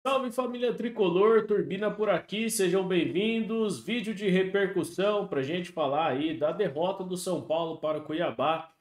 Salve família tricolor, Turbina por aqui, sejam bem-vindos. Vídeo de repercussão para a gente falar aí da derrota do São Paulo para o Cuiabá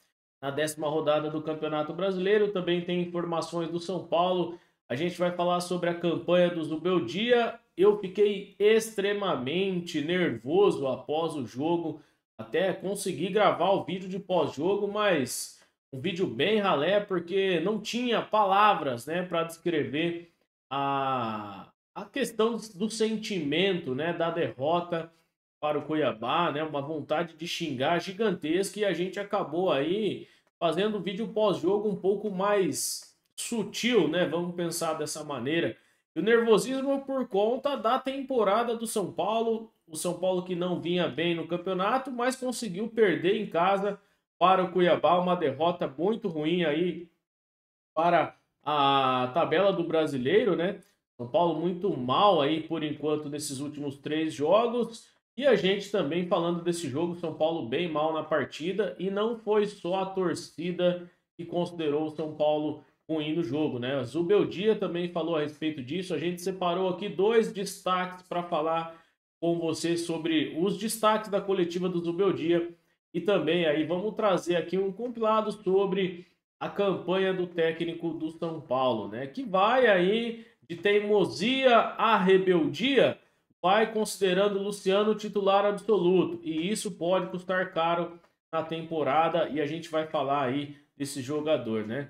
na 10ª rodada do Campeonato Brasileiro. Também tem informações do São Paulo. A gente vai falar sobre a campanha do Zubeldia. Eu fiquei extremamente nervoso após o jogo, até consegui gravar o vídeo de pós-jogo, mas um vídeo bem ralé porque não tinha palavras, né, para descrever a questão do sentimento, né, da derrota para o Cuiabá, né, uma vontade de xingar gigantesca, e a gente acabou aí fazendo o vídeo pós-jogo um pouco mais sutil, né, vamos pensar dessa maneira. E o nervosismo por conta da temporada do São Paulo, o São Paulo que não vinha bem no campeonato, mas conseguiu perder em casa para o Cuiabá, uma derrota muito ruim aí para a tabela do Brasileiro, né? São Paulo muito mal aí por enquanto nesses últimos 3 jogos. E a gente também falando desse jogo, São Paulo bem mal na partida, e não foi só a torcida que considerou o São Paulo ruim no jogo, né? Zubeldia também falou a respeito disso. A gente separou aqui dois destaques para falar com você sobre os destaques da coletiva do Zubeldia, e também aí vamos trazer aqui um compilado sobre a campanha do técnico do São Paulo, né? Que vai aí de teimosia à rebeldia, vai considerando o Luciano titular absoluto, e isso pode custar caro na temporada, e a gente vai falar aí desse jogador, né?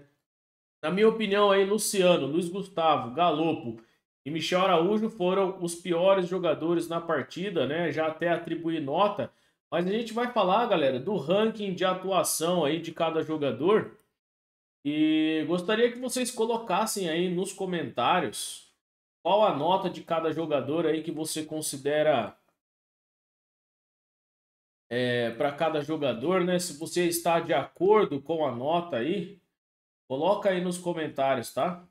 Na minha opinião aí, Luciano, Luiz Gustavo, Galopo e Michel Araújo foram os piores jogadores na partida, né? Já até atribuir nota, mas a gente vai falar, galera, do ranking de atuação aí de cada jogador, e gostaria que vocês colocassem aí nos comentários qual a nota de cada jogador aí que você considera para cada jogador, né? Se você está de acordo com a nota aí, coloca aí nos comentários, tá?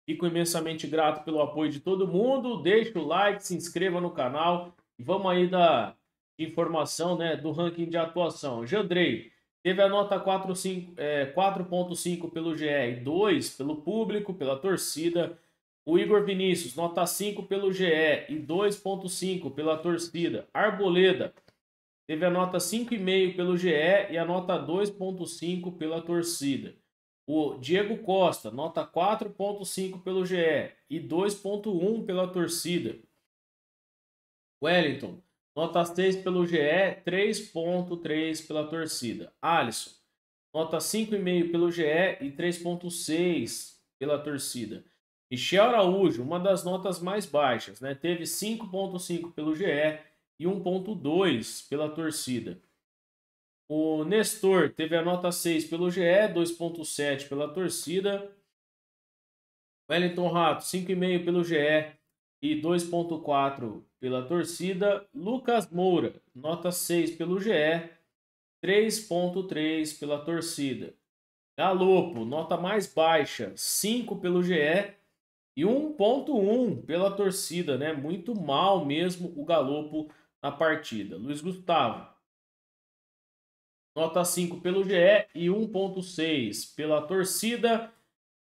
Fico imensamente grato pelo apoio de todo mundo. Deixa o like, se inscreva no canal e vamos aí da informação, né, do ranking de atuação. Jandrei teve a nota 4,5 pelo GE e 2 pelo público, pela torcida. O Igor Vinícius, nota 5 pelo GE e 2,5 pela torcida. Arboleda teve a nota 5,5 pelo GE e a nota 2,5 pela torcida. O Diego Costa, nota 4,5 pelo GE e 2,1 pela torcida. Wellington, nota 6 pelo GE, 3,3 pela torcida. Alisson, nota 5,5 pelo GE e 3,6 pela torcida. Michel Araújo, uma das notas mais baixas, né? Teve 5,5 pelo GE e 1,2 pela torcida. O Nestor teve a nota 6 pelo GE, 2,7 pela torcida. Wellington Rato, 5,5 pelo GE e 2,4 pela torcida. Lucas Moura, nota 6 pelo GE, 3,3 pela torcida. Galopo, nota mais baixa, 5 pelo GE e 1,1 pela torcida, né? Muito mal mesmo o Galopo na partida. Luiz Gustavo, nota 5 pelo GE e 1,6 pela torcida.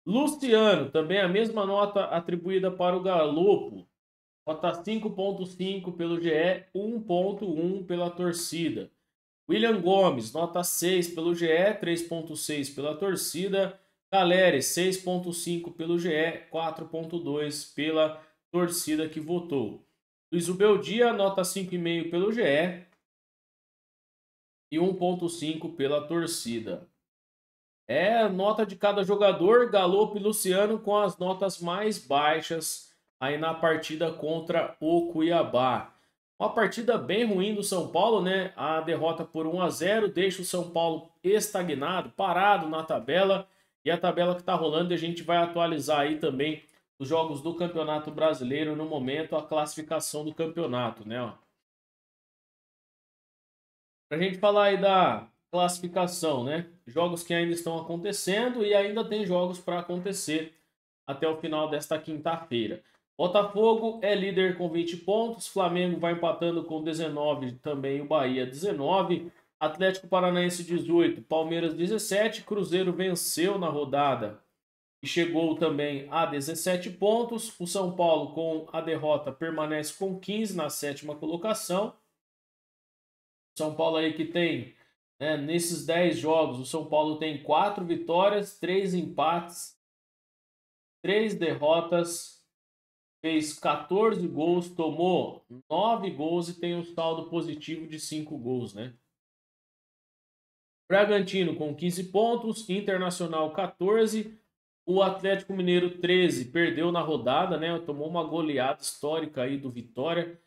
Luciano, também a mesma nota atribuída para o Galopo. Nota 5,5 pelo GE, 1,1 pela torcida. William Gomes, nota 6 pelo GE, 3,6 pela torcida. Caleri, 6,5 pelo GE, 4,2 pela torcida que votou. Luiz Ubeldia, nota 5,5 pelo GE e 1,5 pela torcida. É a nota de cada jogador, Galopo e Luciano com as notas mais baixas aí na partida contra o Cuiabá. Uma partida bem ruim do São Paulo, né? A derrota por 1-0 deixa o São Paulo estagnado, parado na tabela. E a tabela que está rolando, a gente vai atualizar aí também os jogos do Campeonato Brasileiro no momento, a classificação do campeonato, né? Para a gente falar aí da classificação, né? Jogos que ainda estão acontecendo e ainda tem jogos para acontecer até o final desta quinta-feira. Botafogo é líder com 20 pontos, Flamengo vai empatando com 19, também o Bahia 19, Atlético Paranaense 18, Palmeiras 17, Cruzeiro venceu na rodada e chegou também a 17 pontos. O São Paulo, com a derrota, permanece com 15 na 7ª colocação. São Paulo aí que tem, né, nesses 10 jogos, o São Paulo tem 4 vitórias, 3 empates, 3 derrotas, fez 14 gols, tomou 9 gols e tem um saldo positivo de 5 gols, né? Bragantino com 15 pontos, Internacional 14, o Atlético Mineiro 13, perdeu na rodada, né? Tomou uma goleada histórica aí do Vitória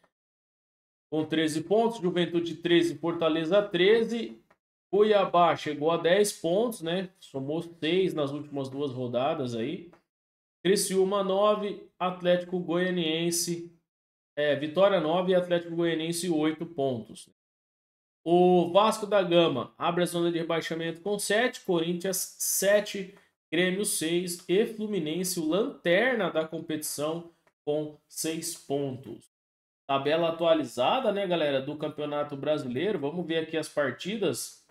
com 13 pontos, Juventude 13, Fortaleza 13, Cuiabá chegou a 10 pontos, né? Somou 6 nas últimas 2 rodadas aí. Criciúma 9, Atlético Goianiense, Vitória 9 e Atlético Goianiense 8 pontos. O Vasco da Gama abre a zona de rebaixamento com 7, Corinthians 7, Grêmio 6 e Fluminense, o lanterna da competição, com 6 pontos. Tabela atualizada, né, galera, do Campeonato Brasileiro. Vamos ver aqui as partidas.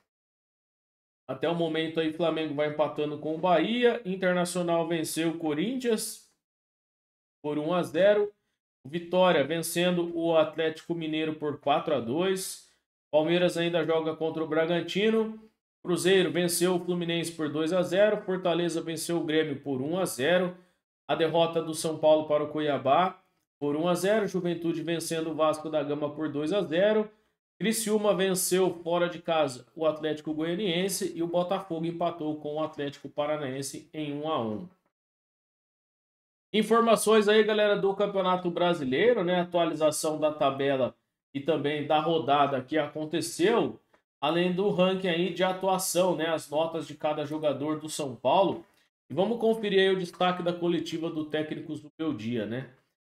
Até o momento aí, Flamengo vai empatando com o Bahia. Internacional venceu o Corinthians por 1-0. Vitória vencendo o Atlético Mineiro por 4-2. Palmeiras ainda joga contra o Bragantino. Cruzeiro venceu o Fluminense por 2-0. Fortaleza venceu o Grêmio por 1-0. A derrota do São Paulo para o Cuiabá por 1-0. Juventude vencendo o Vasco da Gama por 2-0. Criciúma venceu fora de casa o Atlético Goianiense e o Botafogo empatou com o Atlético Paranaense em 1-1. Informações aí, galera, do Campeonato Brasileiro, né? Atualização da tabela e também da rodada que aconteceu, além do ranking aí de atuação, né? As notas de cada jogador do São Paulo. E vamos conferir aí o destaque da coletiva do técnico Zubeldia, né?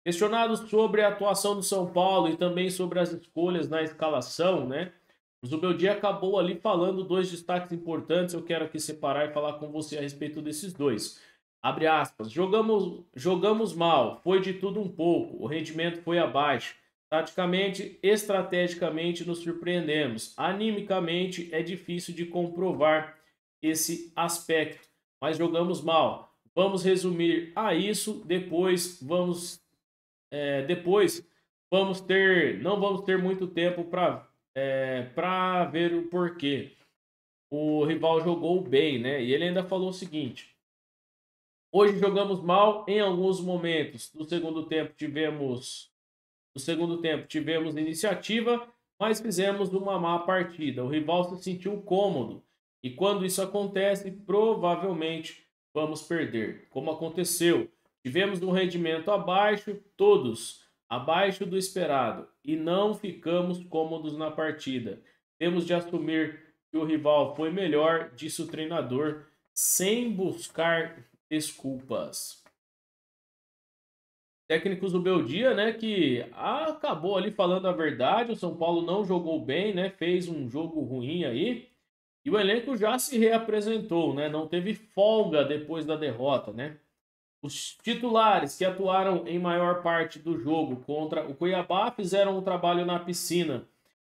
Questionado sobre a atuação do São Paulo e também sobre as escolhas na escalação, né? O Zubeldia acabou ali falando 2 destaques importantes. Eu quero aqui separar e falar com você a respeito desses 2. Abre aspas. Jogamos mal, foi de tudo um pouco, o rendimento foi abaixo. Taticamente, estrategicamente nos surpreendemos. Animicamente é difícil de comprovar esse aspecto, mas jogamos mal. Vamos resumir a isso, depois não vamos ter muito tempo para ver o porquê. O rival jogou bem, né? E ele ainda falou o seguinte: hoje jogamos mal em alguns momentos. No segundo tempo tivemos iniciativa, mas fizemos uma má partida. O rival se sentiu cômodo. E quando isso acontece, provavelmente vamos perder. Como aconteceu, tivemos um rendimento abaixo, todos abaixo do esperado, e não ficamos cômodos na partida. Temos de assumir que o rival foi melhor, disse o treinador, sem buscar desculpas. Técnicos do Beldia, né, que acabou ali falando a verdade. O São Paulo não jogou bem, né, fez um jogo ruim aí. E o elenco já se reapresentou, né, não teve folga depois da derrota, né. Os titulares que atuaram em maior parte do jogo contra o Cuiabá fizeram um trabalho na piscina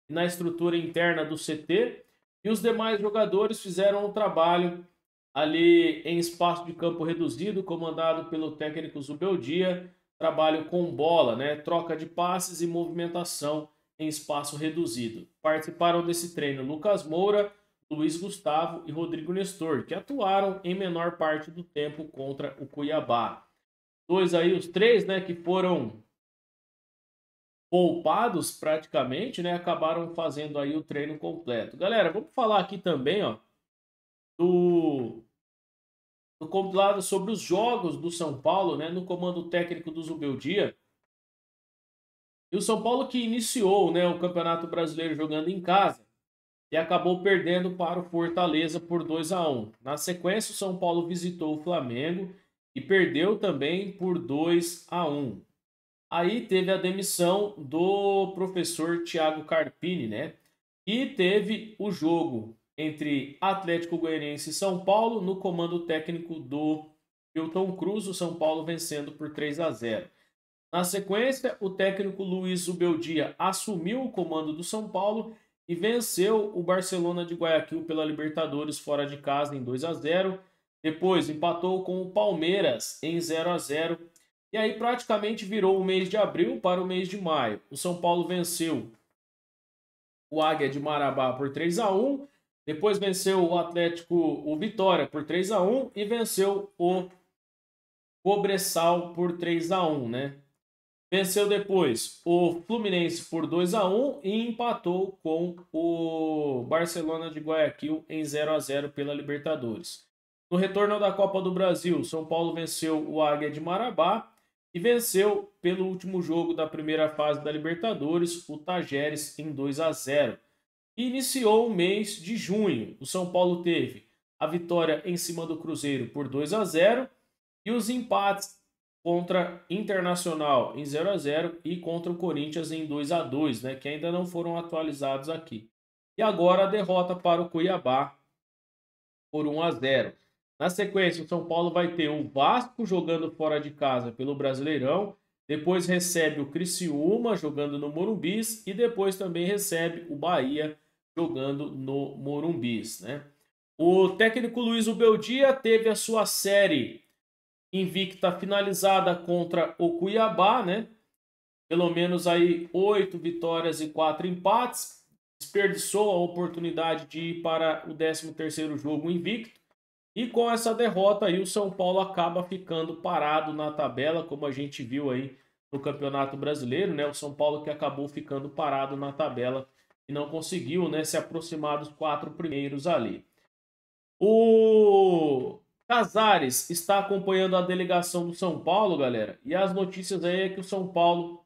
e na estrutura interna do CT. E os demais jogadores fizeram um trabalho ali em espaço de campo reduzido, comandado pelo técnico Zubeldia. Trabalho com bola, né? Troca de passes e movimentação em espaço reduzido. Participaram desse treino Lucas Moura, Luiz Gustavo e Rodrigo Nestor, que atuaram em menor parte do tempo contra o Cuiabá. Os 3, né, que foram poupados praticamente, né, acabaram fazendo aí o treino completo. Galera, vamos falar aqui também, ó, do compilado sobre os jogos do São Paulo, né, no comando técnico do Zubeldia. E o São Paulo que iniciou, né, o Campeonato Brasileiro jogando em casa e acabou perdendo para o Fortaleza por 2-1. Na sequência, o São Paulo visitou o Flamengo e perdeu também por 2-1. Aí teve a demissão do professor Thiago Carpini, né? E teve o jogo entre Atlético Goianiense e São Paulo no comando técnico do Hilton Cruz, o São Paulo vencendo por 3-0. Na sequência, o técnico Luiz Zubeldia assumiu o comando do São Paulo e venceu o Barcelona de Guayaquil pela Libertadores fora de casa em 2-0. Depois empatou com o Palmeiras em 0-0. E aí praticamente virou o mês de abril para o mês de maio. O São Paulo venceu o Águia de Marabá por 3-1. Depois venceu o Atlético, o Vitória por 3-1 e venceu o Cobressal por 3-1, né? Venceu depois o Fluminense por 2-1 e empatou com o Barcelona de Guayaquil em 0-0 pela Libertadores. No retorno da Copa do Brasil, São Paulo venceu o Águia de Marabá e venceu pelo último jogo da primeira fase da Libertadores, o Tajeres em 2-0. E iniciou o mês de junho. O São Paulo teve a vitória em cima do Cruzeiro por 2-0 e os empates contra Internacional em 0-0 e contra o Corinthians em 2-2, né, que ainda não foram atualizados aqui. E agora a derrota para o Cuiabá por 1-0. Na sequência, o São Paulo vai ter o Vasco jogando fora de casa pelo Brasileirão, depois recebe o Criciúma jogando no Morumbis e depois também recebe o Bahia jogando no Morumbis, né? O técnico Luiz Ubeldia teve a sua série invicta finalizada contra o Cuiabá, né? Pelo menos aí 8 vitórias e 4 empates. Desperdiçou a oportunidade de ir para o 13º jogo invicto. E com essa derrota aí o São Paulo acaba ficando parado na tabela, como a gente viu aí no Campeonato Brasileiro, né? O São Paulo que acabou ficando parado na tabela e não conseguiu, né, se aproximar dos 4 primeiros ali. O Casares está acompanhando a delegação do São Paulo, galera, e as notícias aí é que o São Paulo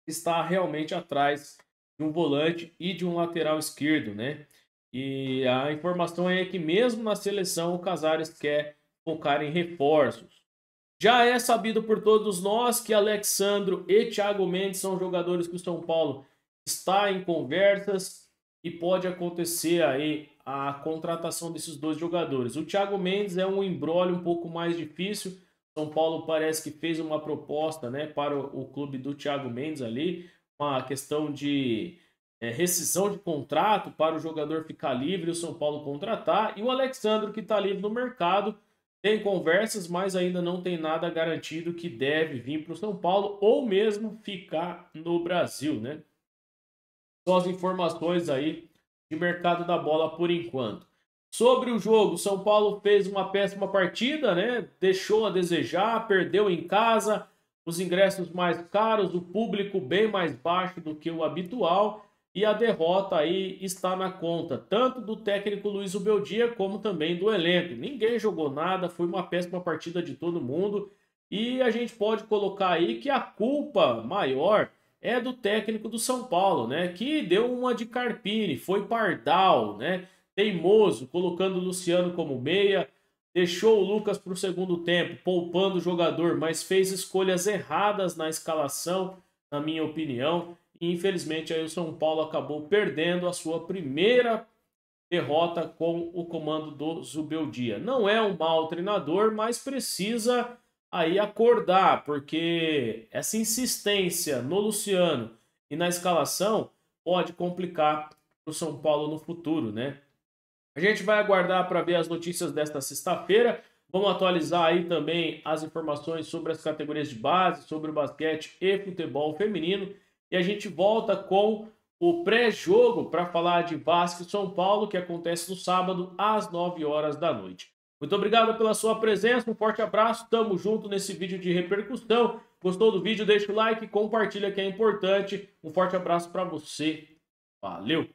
está realmente atrás de um volante e de um lateral esquerdo, né? E a informação é que mesmo na seleção o Casares quer focar em reforços. Já é sabido por todos nós que Alexandro e Thiago Mendes são jogadores que o São Paulo está em conversas e pode acontecer aí a contratação desses dois jogadores. O Thiago Mendes é um imbróglio um pouco mais difícil. São Paulo parece que fez uma proposta, né, para o clube do Thiago Mendes ali, uma questão de rescisão de contrato para o jogador ficar livre e o São Paulo contratar. E o Alexandro, que está livre no mercado, tem conversas, mas ainda não tem nada garantido que deve vir para o São Paulo ou mesmo ficar no Brasil, né? Só as informações aí de mercado da bola por enquanto. Sobre o jogo, o São Paulo fez uma péssima partida, né? Deixou a desejar, perdeu em casa, os ingressos mais caros, o público bem mais baixo do que o habitual e a derrota aí está na conta, tanto do técnico Luiz Ubeldia como também do elenco. Ninguém jogou nada, foi uma péssima partida de todo mundo e a gente pode colocar aí que a culpa maior é do técnico do São Paulo, né? Que deu uma de Carpini, foi pardal, né? Teimoso, colocando o Luciano como meia, deixou o Lucas para o segundo tempo, poupando o jogador, mas fez escolhas erradas na escalação, na minha opinião. E infelizmente aí o São Paulo acabou perdendo a sua primeira derrota com o comando do Zubeldia. Não é um mau treinador, mas precisa aí acordar, porque essa insistência no Luciano e na escalação pode complicar o São Paulo no futuro, né? A gente vai aguardar para ver as notícias desta sexta-feira. Vamos atualizar aí também as informações sobre as categorias de base, sobre o basquete e futebol feminino. E a gente volta com o pré-jogo para falar de Vasco e São Paulo, que acontece no sábado às 9 horas da noite. Muito obrigado pela sua presença, um forte abraço, tamo junto nesse vídeo de repercussão. Gostou do vídeo? Deixa o like, compartilha que é importante. Um forte abraço para você. Valeu!